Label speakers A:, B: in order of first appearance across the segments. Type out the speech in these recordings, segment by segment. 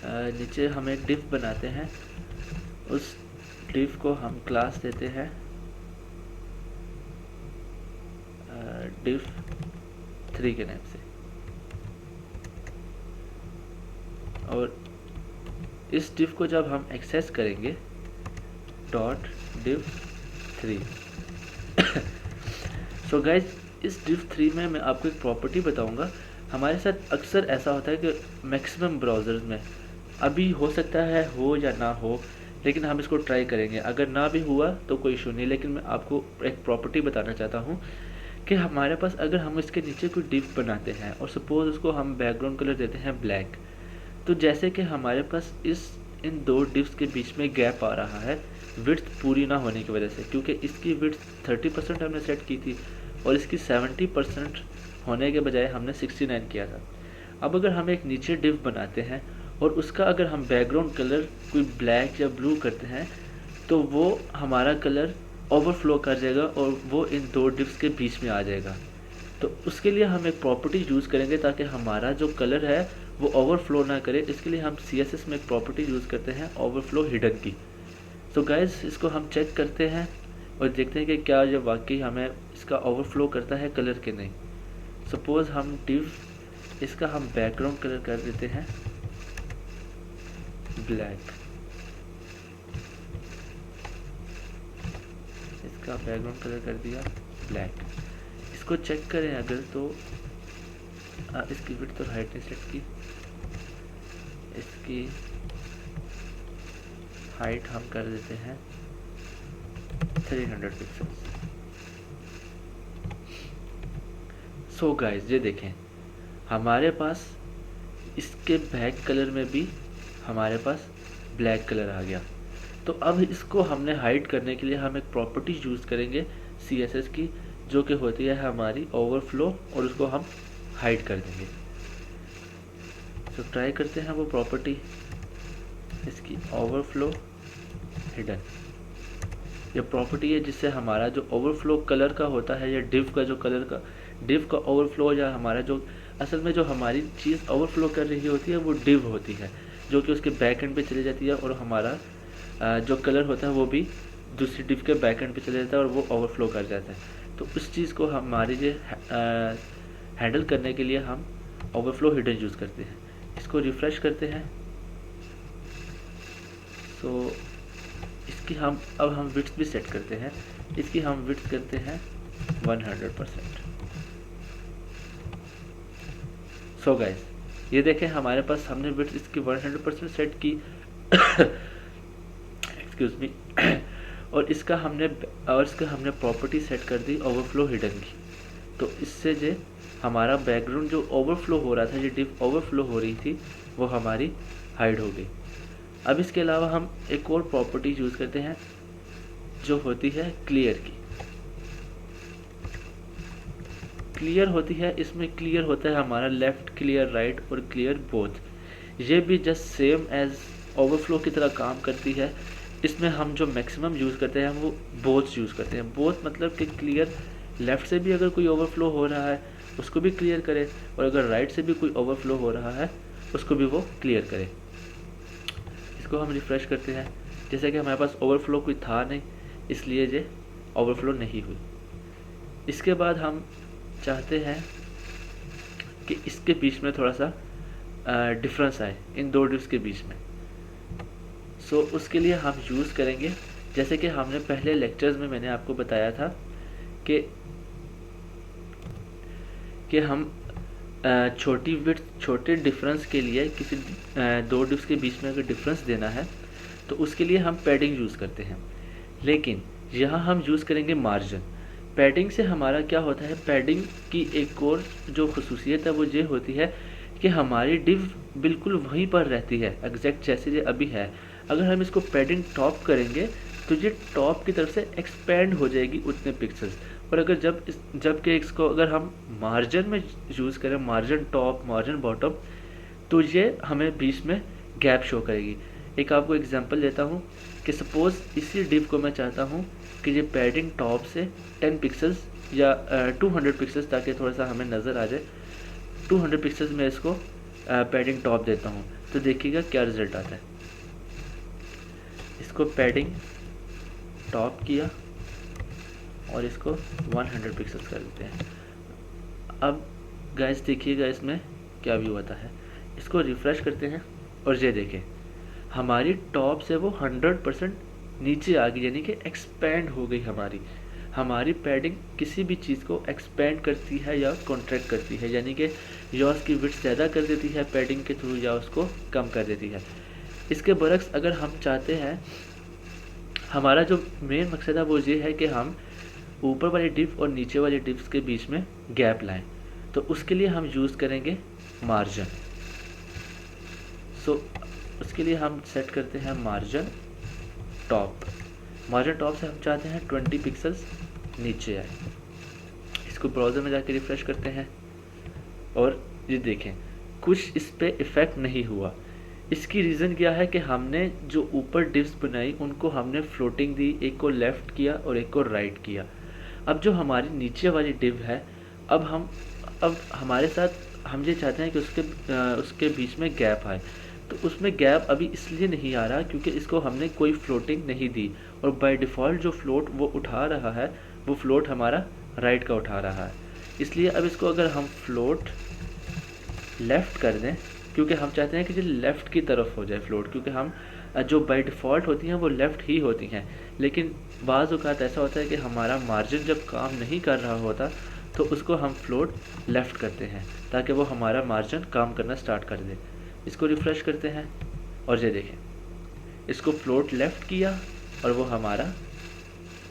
A: नीचे हम एक डिफ बनाते हैं, उस डिफ को हम क्लास देते हैं डिफ 3 के नाम से, और इस डिफ को जब हम एक्सेस करेंगे डॉट डिफ 3। सो गाइज, इस डिफ 3 में मैं आपको एक प्रॉपर्टी बताऊंगा। हमारे साथ अक्सर ऐसा होता है कि मैक्सिमम ब्राउज़र्स में, अभी हो सकता है हो या ना हो, लेकिन हम इसको ट्राई करेंगे। अगर ना भी हुआ तो कोई इशू नहीं, लेकिन मैं आपको एक प्रॉपर्टी बताना चाहता हूँ कि हमारे पास अगर हम इसके नीचे कोई डिफ बनाते हैं और सपोज़ उसको हम बैकग्राउंड कलर देते हैं ब्लैक, तो जैसे कि हमारे पास इन दो डिफ्स के बीच में गैप आ रहा है विड्थ पूरी ना होने की वजह से, क्योंकि इसकी विड्थ 30% हमने सेट की थी और इसकी 70% होने के बजाय हमने 69 किया था। अब अगर हम एक नीचे डिफ बनाते हैं और उसका अगर हम बैकग्राउंड कलर कोई ब्लैक या ब्लू करते हैं, तो वो हमारा कलर ओवरफ्लो कर जाएगा और वो इन दो डिफ्स के बीच में आ जाएगा। तो उसके लिए हम एक प्रॉपर्टी यूज़ करेंगे ताकि हमारा जो कलर है वो ओवरफ्लो ना करे। इसके लिए हम CSS में एक प्रॉपर्टी यूज़ करते हैं ओवरफ्लो हिडन की। तो गाइस, इसको हम चेक करते हैं और देखते हैं कि क्या ये वाकई हमें इसका ओवरफ्लो करता है कलर के नहीं। सपोज़ हम डिव इसका हम बैकग्राउंड कलर कर देते हैं ब्लैक, इसका बैकग्राउंड कलर कर दिया ब्लैक। इसको चेक करें अगर तो इसकी विड्थ तो हाइट नहीं सेट की, इसकी हाइट हम कर देते हैं 300 पिक्सल्स। सो गाइस, ये देखें हमारे पास इसके बैक कलर में भी हमारे पास ब्लैक कलर आ गया। तो अब इसको हमने हाइड करने के लिए हम एक प्रॉपर्टी यूज़ करेंगे CSS की, जो कि होती है हमारी ओवरफ्लो, और उसको हम हाइड कर देंगे। तो ट्राई करते हैं वो प्रॉपर्टी, इसकी ओवरफ्लो हिडन। ये प्रॉपर्टी है जिससे हमारा जो ओवरफ्लो कलर का होता है या डिव का जो कलर का डिव का ओवरफ्लो, या हमारा जो असल में जो हमारी चीज़ ओवरफ्लो कर रही होती है वो डिव होती है, जो कि उसके बैक एंड पे चली जाती है, और हमारा जो कलर होता है वो भी दूसरी डिव के बैक एंड पे चले जाता है और वो ओवरफ्लो कर जाता है। तो उस चीज़ को हमारी जो हैंडल करने के लिए हम ओवरफ्लो हिडन यूज़ करते हैं। इसको रिफ्रेश करते हैं। तो इसकी अब हम विड्थ भी सेट करते हैं। इसकी हम विड्थ करते हैं 100%। सो गाइस, ये देखें हमारे पास हमने विड्थ इसकी 100% सेट की एक्सक्यूज मी और इसका हमने प्रॉपर्टी सेट कर दी ओवरफ्लो हिडन की। तो इससे जो हमारा बैकग्राउंड जो ओवरफ्लो हो रहा था, जो डिफ ओवरफ्लो हो रही थी, वो हमारी हाइड हो गई। अब इसके अलावा हम एक और प्रॉपर्टी यूज़ करते हैं जो होती है क्लियर की। क्लियर होती है, इसमें क्लियर होता है हमारा लेफ़्ट क्लियर, राइट और क्लियर बोथ। ये भी जस्ट सेम एज ओवरफ्लो की तरह काम करती है। इसमें हम जो मैक्सिमम यूज़ करते हैं वो बोथ यूज़ करते हैं। बोथ मतलब कि क्लियर लेफ़्ट से भी अगर कोई ओवरफ्लो हो रहा है उसको भी क्लियर करे, और अगर राइट से भी कोई ओवरफ्लो हो रहा है उसको भी वो क्लियर करे। इसको हम रिफ़्रेश करते हैं। जैसे कि हमारे पास ओवरफ्लो कोई था नहीं, इसलिए ये ओवरफ्लो नहीं हुई। इसके बाद हम चाहते हैं कि इसके बीच में थोड़ा सा डिफरेंस आए इन दो डिव्स के बीच में। सो उसके लिए हम यूज़ करेंगे, जैसे कि हमने पहले लेक्चर्स में मैंने आपको बताया था कि हम छोटी विड्थ छोटे डिफरेंस के लिए किसी दो डिव्स के बीच में अगर डिफरेंस देना है तो उसके लिए हम पैडिंग यूज़ करते हैं। लेकिन यहाँ हम यूज़ करेंगे मार्जिन। पैडिंग से हमारा क्या होता है, पैडिंग की एक और जो खसूसियत है वो ये होती है कि हमारी डिव बिल्कुल वहीं पर रहती है एग्जैक्ट जैसे ये अभी है। अगर हम इसको पैडिंग टॉप करेंगे तो ये टॉप की तरफ से एक्सपेंड हो जाएगी उतने पिक्सल्स, और अगर जबकि इसको अगर हम मार्जिन में यूज़ करें, मार्जिन टॉप मार्जिन बॉटम, तो ये हमें बीच में गैप शो करेगी। एक आपको एग्जांपल देता हूँ कि सपोज़ इसी डिव को मैं चाहता हूँ कि ये पैडिंग टॉप से 10 पिक्सल्स या 200 पिक्सल्स, ताकि थोड़ा सा हमें नज़र आ जाए, 200 पिक्सल्स में इसको पैडिंग टॉप देता हूँ तो देखिएगा क्या रिज़ल्ट आता है। इसको पैडिंग टॉप किया और इसको 100 पिक्सल्स कर देते हैं। अब गाइस देखिएगा इसमें क्या व्यू आता है। इसको रिफ़्रेश करते हैं और ये देखें हमारी टॉप से वो 100% नीचे आ गई, यानी कि एक्सपेंड हो गई। हमारी पैडिंग किसी भी चीज़ को एक्सपेंड करती है या कॉन्ट्रैक्ट करती है, यानी कि या उसकी विड्थ ज़्यादा कर देती है पैडिंग के थ्रू या उसको कम कर देती है। इसके बरक्स अगर हम चाहते हैं, हमारा जो मेन मकसद है वो ये है कि हम ऊपर वाले डिप और नीचे वाले डिप्स के बीच में गैप लाएं, तो उसके लिए हम यूज़ करेंगे मार्जिन। सो उसके लिए हम सेट करते हैं मार्जिन टॉप। मार्जिन टॉप से हम चाहते हैं 20 पिक्सल्स नीचे आए। इसको ब्राउज़र में जाके रिफ़्रेश करते हैं और ये देखें कुछ इस पे इफ़ेक्ट नहीं हुआ। इसकी रीज़न क्या है कि हमने जो ऊपर डिप्स बनाई उनको हमने फ्लोटिंग दी, एक को लेफ़्ट किया और एक को राइट किया। अब जो हमारी नीचे वाली डिप है, अब हमारे साथ हम ये चाहते हैं कि उसके बीच में गैप आए, तो उसमें गैप अभी इसलिए नहीं आ रहा क्योंकि इसको हमने कोई फ्लोटिंग नहीं दी और बाय डिफ़ॉल्ट जो फ्लोट वो उठा रहा है वो फ्लोट हमारा राइट का उठा रहा है। इसलिए अब इसको अगर हम फ्लोट लेफ़्ट कर दें, क्योंकि हम चाहते हैं कि जो लेफ़्ट की तरफ हो जाए फ्लोट, क्योंकि हम जो बाय डिफ़ॉल्ट होती हैं वो लेफ़्ट ही होती हैं, लेकिन बाज़ औक़ात ऐसा होता है कि हमारा मार्जिन जब काम नहीं कर रहा होता तो उसको हम फ्लोट लेफ़्ट करते हैं ताकि वो हमारा मार्जिन काम करना स्टार्ट कर दे। इसको रिफ़्रेश करते हैं और ये देखें इसको फ्लोट लेफ़्ट किया और वो हमारा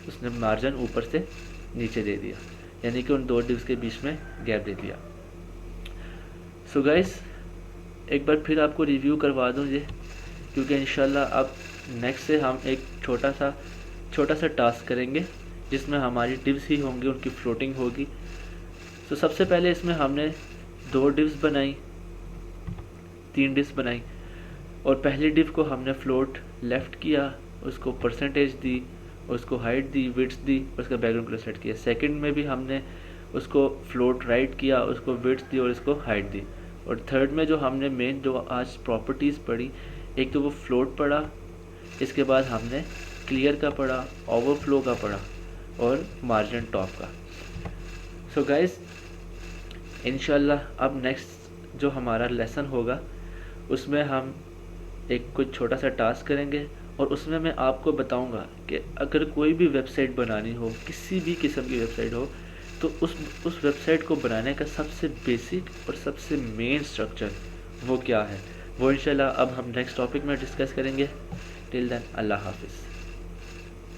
A: उसने मार्जिन ऊपर से नीचे दे दिया, यानी कि उन दो डिप्स के बीच में गैप दे दिया। सो गाइस एक बार फिर आपको रिव्यू करवा दूँ ये, क्योंकि इंशाल्लाह अब नेक्स्ट से हम एक छोटा सा टास्क करेंगे जिसमें हमारी डिप्स ही होंगी, उनकी फ्लोटिंग होगी। तो सबसे पहले इसमें हमने 2 डिप्स बनाई, 3 डिप्स बनाई और पहली डिप को हमने फ्लोट लेफ़्ट किया, उसको परसेंटेज दी, उसको हाइट दी, विड्थ दी और उसका बैकग्राउंड कलर सेट किया। सेकंड में भी हमने उसको फ्लोट राइट किया, उसको विड्थ दी और इसको हाइट दी। और थर्ड में जो हमने मेन जो आज प्रॉपर्टीज़ पढ़ी, एक तो वो फ्लोट पढ़ा, इसके बाद हमने क्लियर का पढ़ा, ओवरफ्लो का पढ़ा और मार्जिन टॉप का। सो गाइस इंशाल्लाह अब नेक्स्ट जो हमारा लेसन होगा उसमें हम एक कुछ छोटा सा टास्क करेंगे और उसमें मैं आपको बताऊंगा कि अगर कोई भी वेबसाइट बनानी हो, किसी भी किस्म की वेबसाइट हो, तो उस वेबसाइट को बनाने का सबसे बेसिक और सबसे मेन स्ट्रक्चर वो क्या है, वो इंशाल्लाह अब हम नेक्स्ट टॉपिक में डिस्कस करेंगे। टिल देन अल्लाह हाफिज़।